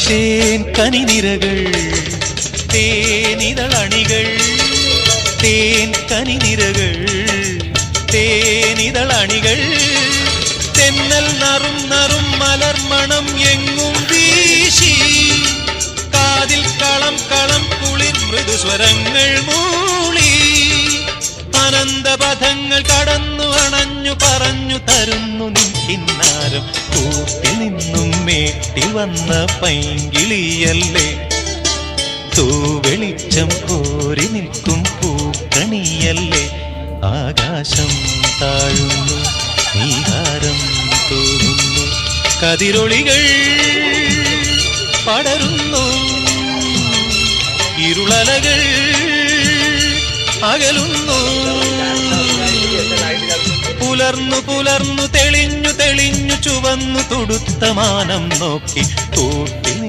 തേൻ കനിനിരകൾ തേനിതളണികൾ തേൻ കനിനിരകൾ തേനിതളണികൾ തെന്നൽ നറും നറും മലർമണം എങ്ങും വീശി കാതിൽ കളം കളം കുളിർ മൃദുസ്വരങ്ങൾ മൂളി അനന്തപഥങ്ങൾ കടന്നു അണഞ്ഞു പറഞ്ഞു തരുന്നു നിൻ കിന്നാരം കൂട്ടിൽ നിന്നും മേട്ടി വന്ന പൈങ്കിളിയല്ലേ തൂവെളിച്ചം കോരി നിൽക്കും പൂക്കണിയല്ലേ ആകാശം താഴുന്നു നീഹാരം തോന്നുന്നു കതിരൊളികൾ പടരുന്നു ഇരുളലകൾ അകലുന്നു പുലർന്നു പുലർന്നു തെളിഞ്ഞു തെളിഞ്ഞു ചുവന്നു തുടുത്ത മാനം നോക്കി കൂട്ടിൽ